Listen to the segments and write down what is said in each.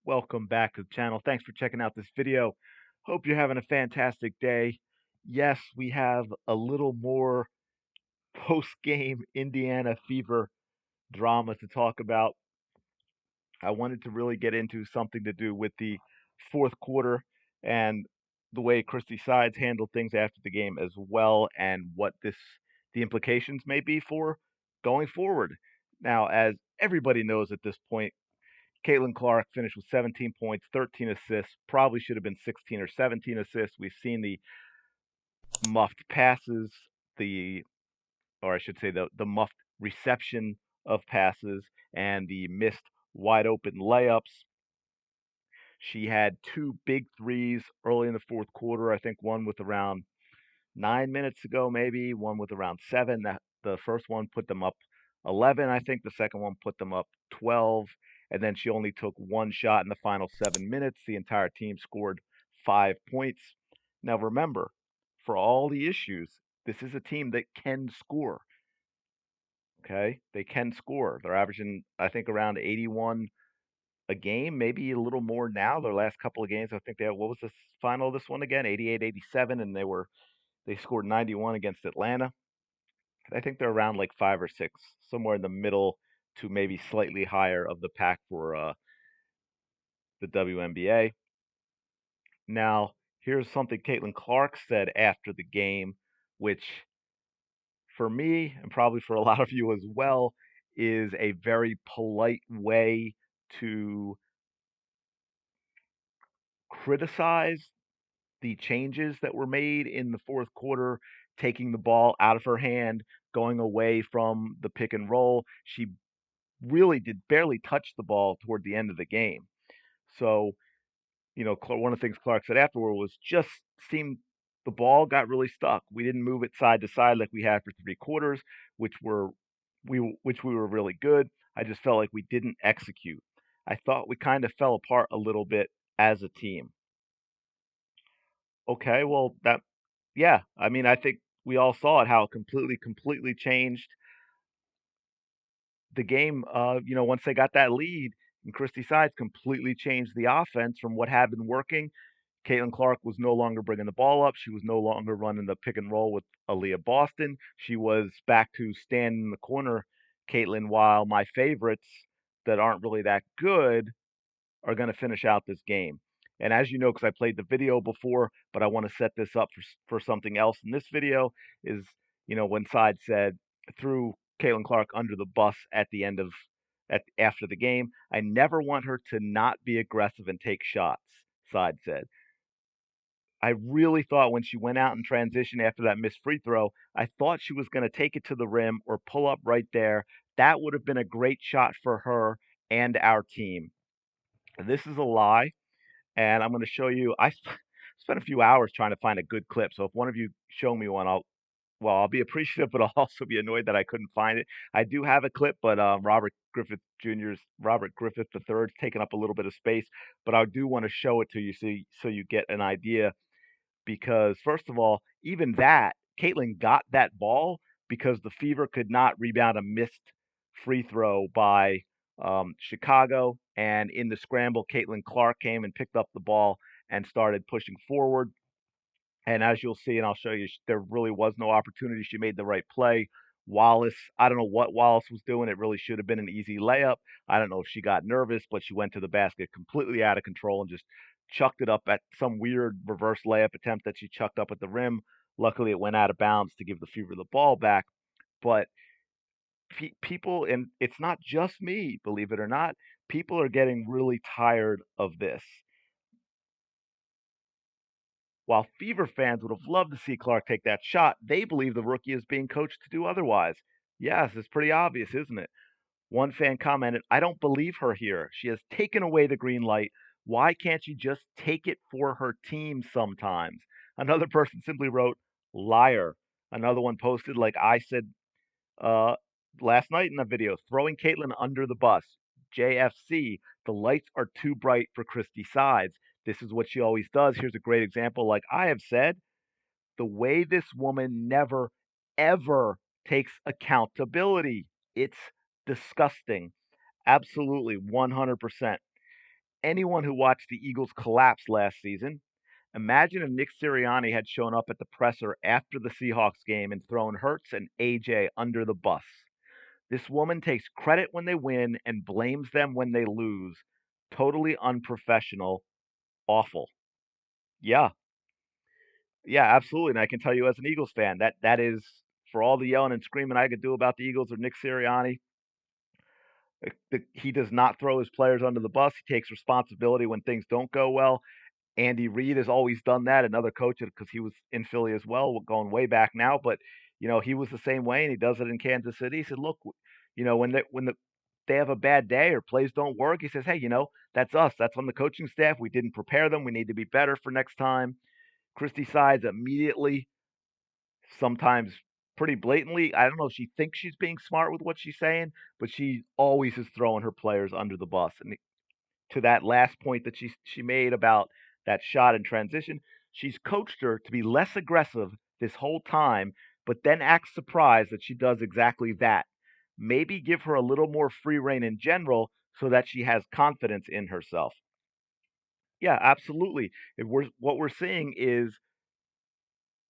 Welcome back to the channel. Thanks for checking out this video. Hope you're having a fantastic day. Yes, we have a little more post-game Indiana Fever drama to talk about. I wanted to really get into something to do with the fourth quarter and the way Christie Sides handled things after the game as well, and what the implications may be for going forward. Now, as everybody knows at this point, Caitlin Clark finished with 17 points, 13 assists, probably should have been 16 or 17 assists. We've seen the muffed passes, the or I should say the muffed reception of passes and the missed wide open layups. She had two big threes early in the fourth quarter. I think one with around 9 minutes ago, maybe one with around seven. The first one put them up 11. I think the second one put them up 12. And then she only took one shot in the final 7 minutes. The entire team scored 5 points. Now, remember, for all the issues, this is a team that can score. Okay. They can score. They're averaging, I think, around 81 a game, maybe a little more now. Their last couple of games, I think they had, what was the final of this one again? 88-87, and they scored 91 against Atlanta. I think they're around like 5 or 6, somewhere in the middle to maybe slightly higher of the pack for the WNBA. Now, here's something Caitlin Clark said after the game, which for me, and probably for a lot of you as well, is a very polite way to criticize the changes that were made in the fourth quarter, taking the ball out of her hand, going away from the pick and roll. She really did barely touch the ball toward the end of the game. So, one of the things Clark said afterward was just seemed the ball got really stuck. We didn't move it side to side like we had for 3 quarters, which we were really good. I just felt like we didn't execute. I thought we kind of fell apart a little bit as a team. Okay, well yeah, I mean, I think we all saw it how it completely changed the game. Once they got that lead, and Christie Sides completely changed the offense from what had been working. Caitlin Clark was no longer bringing the ball up. She was no longer running the pick and roll with Aaliyah Boston. She was back to stand in the corner, Caitlin, while my favorites that aren't really that good are going to finish out this game. And as you know, because I played the video before, but I want to set this up for something else in this video, is, when Side said, threw Caitlin Clark under the bus at the end of after the game, I never want her to not be aggressive and take shots, Side said. I really thought when she went out in transition after that missed free throw, I thought she was going to take it to the rim or pull up right there. That would have been a great shot for her and our team. This is a lie, and I'm going to show you. Spent a few hours trying to find a good clip. So if one of you show me one, I'll be appreciative, but I'll also be annoyed that I couldn't find it. I do have a clip, but Robert Griffith III's taking up a little bit of space. But I do want to show it to you so you get an idea. Because first of all, even that Caitlin got that ball because the Fever could not rebound a missed free throw by Chicago. And in the scramble, Caitlin Clark came and picked up the ball and started pushing forward. And as you'll see, and I'll show you, there really was no opportunity. She made the right play. Wallace, I don't know what Wallace was doing. It really should have been an easy layup. I don't know if she got nervous, but she went to the basket completely out of control and just chucked it up at some weird reverse layup attempt that she chucked up at the rim. Luckily, it went out of bounds to give the Fever the ball back. But people, and it's not just me, believe it or not, people are getting really tired of this. While Fever fans would have loved to see Clark take that shot, they believe the rookie is being coached to do otherwise. Yes, it's pretty obvious, isn't it? One fan commented, I don't believe her here. She has taken away the green light. Why can't she just take it for her team sometimes? Another person simply wrote, liar. Another one posted, like I said uh, last night in the video, throwing Caitlin under the bus. JFC, the lights are too bright for Christie Sides. This is what she always does. Here's a great example. Like I have said, the way this woman never, ever takes accountability. It's disgusting. Absolutely, 100%. anyone who watched the Eagles collapse last season, imagine if Nick Sirianni had shown up at the presser after the Seahawks game and thrown Hurts and AJ under the bus. This woman takes credit when they win and blames them when they lose. Totally unprofessional. Awful. Yeah. Yeah, absolutely. And I can tell you as an Eagles fan, that is for all the yelling and screaming I could do about the Eagles or Nick Sirianni, he does not throw his players under the bus. He takes responsibility when things don't go well. Andy Reid has always done that. Another coach, because he was in Philly as well, going way back now. But he was the same way, and he does it in Kansas City. He said, "Look, when they have a bad day or plays don't work, he says, hey, that's us. That's on the coaching staff. We didn't prepare them. We need to be better for next time." Christie Sides immediately, sometimes pretty blatantly. I don't know if she thinks she's being smart with what she's saying, but she always is throwing her players under the bus. And to that last point that she made about that shot in transition, she's coached her to be less aggressive this whole time, but then acts surprised that she does exactly that. Maybe give her a little more free reign in general so that she has confidence in herself. Yeah, absolutely. What we're seeing is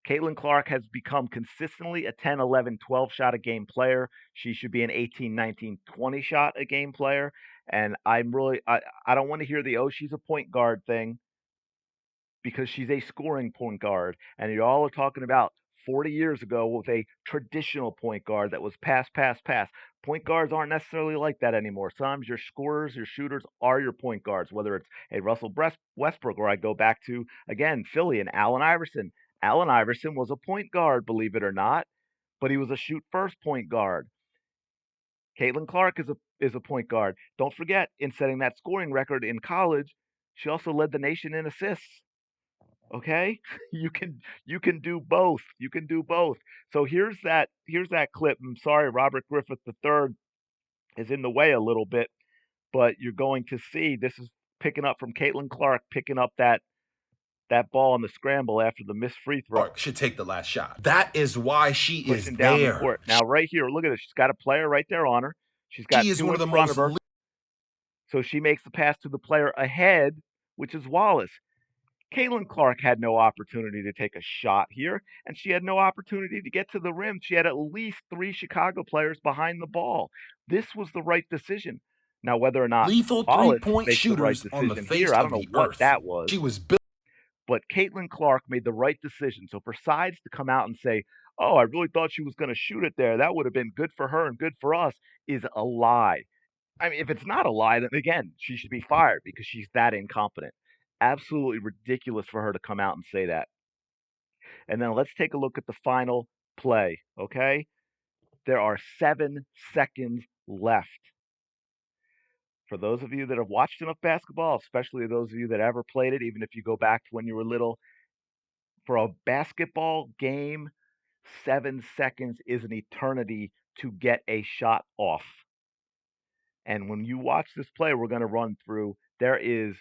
Caitlin Clark has become consistently a 10, 11, 12 shot a game player. She should be an 18, 19, 20 shot a game player. And I don't want to hear the, oh, she's a point guard thing, because she's a scoring point guard. And you all are talking about 40 years ago with a traditional point guard that was pass, pass, pass. Point guards aren't necessarily like that anymore. Sometimes your scorers, your shooters are your point guards, whether it's a Russell Westbrook, or I go back to, again, Philly and Allen Iverson. Allen Iverson was a point guard, believe it or not, but he was a shoot first point guard. Caitlin Clark is a point guard. Don't forget, in setting that scoring record in college, she also led the nation in assists. Okay, you can do both. You can do both. So here's that clip. I'm sorry, Robert Griffith III is in the way a little bit, but you're going to see this is picking up from Caitlin Clark, picking up that ball on the scramble after the missed free throw, Clark should take the last shot. That is why she is pushing down the there. court. Now right here, look at this. She's got a player right there on her. She's got She is two one in of the front of most her. So she makes the pass to the player ahead, which is Wallace. Caitlin Clark had no opportunity to take a shot here, and she had no opportunity to get to the rim. She had at least 3 Chicago players behind the ball. This was the right decision. Now, whether or not lethal Wallace three-point makes the right shooters on the decision face here, I don't of know the what earth. that was, She was built. but Caitlin Clark made the right decision. So for Sides to come out and say, oh, I really thought she was going to shoot it there, that would have been good for her and good for us, is a lie. I mean, if it's not a lie, then again, she should be fired because she's that incompetent. Absolutely ridiculous for her to come out and say that. And then let's take a look at the final play, okay? There are 7 seconds left. For those of you that have watched enough basketball, especially those of you that ever played it, even if you go back to when you were little, for a basketball game, 7 seconds is an eternity to get a shot off. And when you watch this play we're going to run through, there is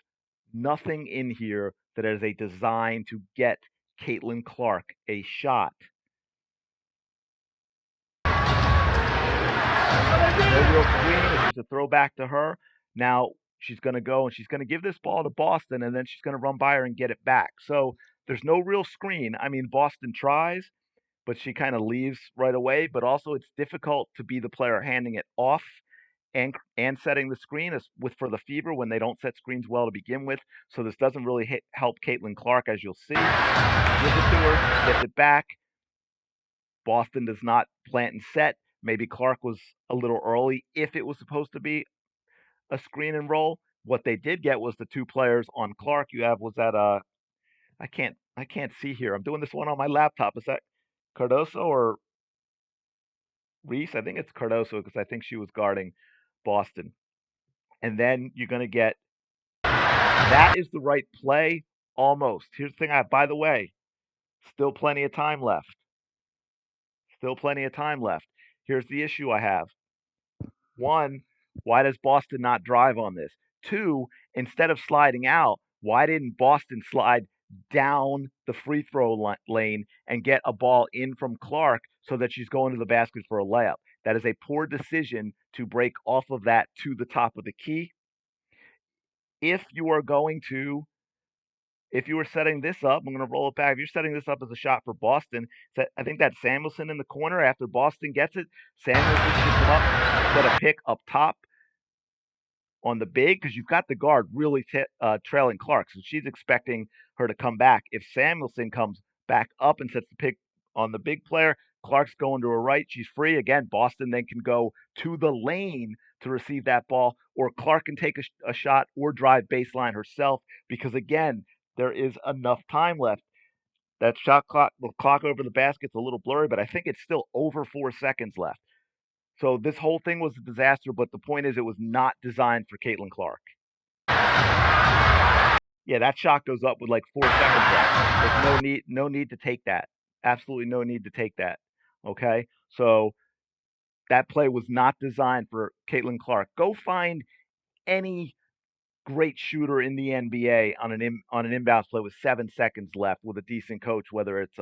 nothing in here that is a design to get Caitlin Clark a shot. No real screen. It's just a throwback to her. Now she's going to go and she's going to give this ball to Boston, and then she's going to run by her and get it back. So there's no real screen. I mean, Boston tries, but she kind of leaves right away. But also, it's difficult to be the player handing it off and setting the screen for the Fever when they don't set screens well to begin with. So this doesn't really help Caitlin Clark, as you'll see. Gives it to her, gets it back. Boston does not plant and set. Maybe Clark was a little early if it was supposed to be a screen and roll. What they did get was the 2 players on Clark. You have was that I can't see here. I'm doing this one on my laptop. Is that Cardoso or Reese? I think it's Cardoso because I think she was guarding Boston. And then you're going to get that is the right play almost. Here's the thing by the way, still plenty of time left. Still plenty of time left. Here's the issue I have. 1, why does Boston not drive on this? 2, instead of sliding out, why didn't Boston slide down the free throw lane and get a ball in from Clark so that she's going to the basket for a layup? That is a poor decision to break off of that to the top of the key. if you are going to, if you were setting this up, I'm going to roll it back. If you're setting this up as a shot for Boston, I think that's Samuelson in the corner after Boston gets it. Samuelson should come up, set a pick up top on the big because you've got the guard really trailing Clark. So she's expecting her to come back. If Samuelson comes back up and sets the pick on the big player, Clark's going to her right. She's free. Again, Boston then can go to the lane to receive that ball, or Clark can take a shot or drive baseline herself because, again, there is enough time left. That shot clock, the clock over the basket's a little blurry, but I think it's still over 4 seconds left. So this whole thing was a disaster, but the point is it was not designed for Caitlin Clark. Yeah, that shot goes up with like 4 seconds left. There's no need to take that. Absolutely no need to take that. Okay? So that play was not designed for Caitlin Clark. Go find any great shooter in the NBA on an inbound play with 7 seconds left with a decent coach, whether it's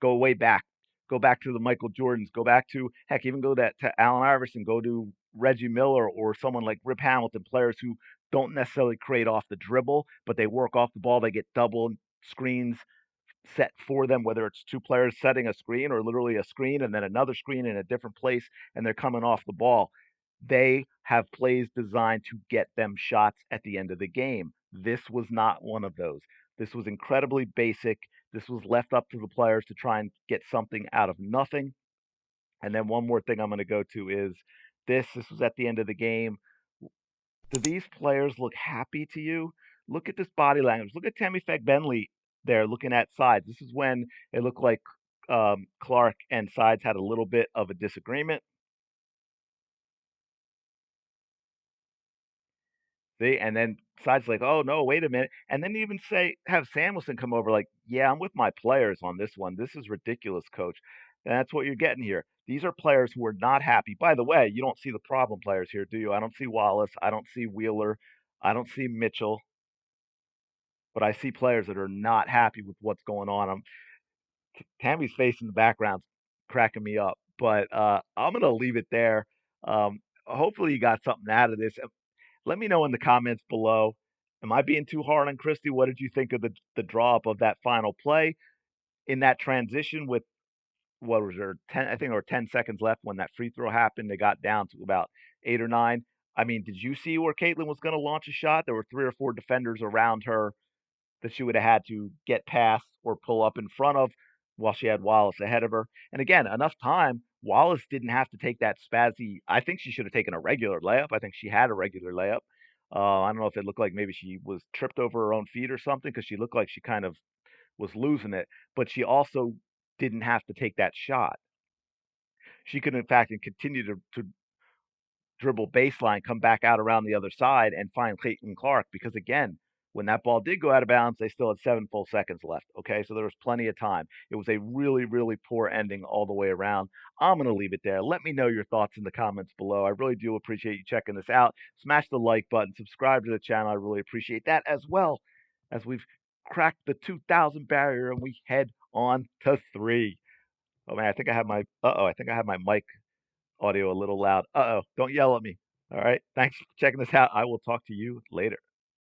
go way back, go back to the Michael Jordans, go back to heck, even go to Allen Iverson, go to Reggie Miller or someone like Rip Hamilton, players who don't necessarily create off the dribble, but they work off the ball, they get double screens set for them, whether it's two players setting a screen or literally a screen and then another screen in a different place, and they're coming off the ball. They have plays designed to get them shots at the end of the game. This was not one of those. This was incredibly basic. This was left up to the players to try and get something out of nothing. And then one more thing I'm going to go to is this was at the end of the game. Do these players look happy to you? Look at this body language. Look at Tammy Benley there looking at Sides. This is when it looked like Clark and Sides had a little bit of a disagreement. See, and then Sides like, oh no, wait a minute, and then even have Samuelson come over like, yeah, I'm with my players on this one. This is ridiculous, coach. And that's what you're getting here. These are players who are not happy. By the way, you don't see the problem players here, do you? I don't see Wallace. I don't see Wheeler. I don't see Mitchell. But I see players that are not happy with what's going on. Tammy's face in the background's cracking me up. But I'm gonna leave it there. Hopefully you got something out of this. Let me know in the comments below. Am I being too hard on Christie? What did you think of the draw up of that final play in that transition with what was there 10? I think there were 10 seconds left when that free throw happened. They got down to about 8 or 9. I mean, did you see where Caitlin was going to launch a shot? There were 3 or 4 defenders around her that she would have had to get past or pull up in front of while she had Wallace ahead of her. And again, enough time. Wallace didn't have to take that spazzy. I think she should have taken a regular layup. I think she had a regular layup. I don't know if it looked like maybe she was tripped over her own feet or something because she looked like she kind of was losing it. But she also didn't have to take that shot. She could, in fact, continue to dribble baseline, come back out around the other side, and find Caitlin Clark. Because again, when that ball did go out of bounds, they still had 7 full seconds left. Okay, so there was plenty of time. It was a really, really poor ending all the way around. I'm going to leave it there. Let me know your thoughts in the comments below. I really do appreciate you checking this out. Smash the like button, subscribe to the channel. I really appreciate that as well as we've cracked the 2,000 barrier and we head on to 3. Oh man, I think I have my I think I have my mic audio a little loud. Uh-oh, don't yell at me. All right. Thanks for checking this out. I will talk to you later.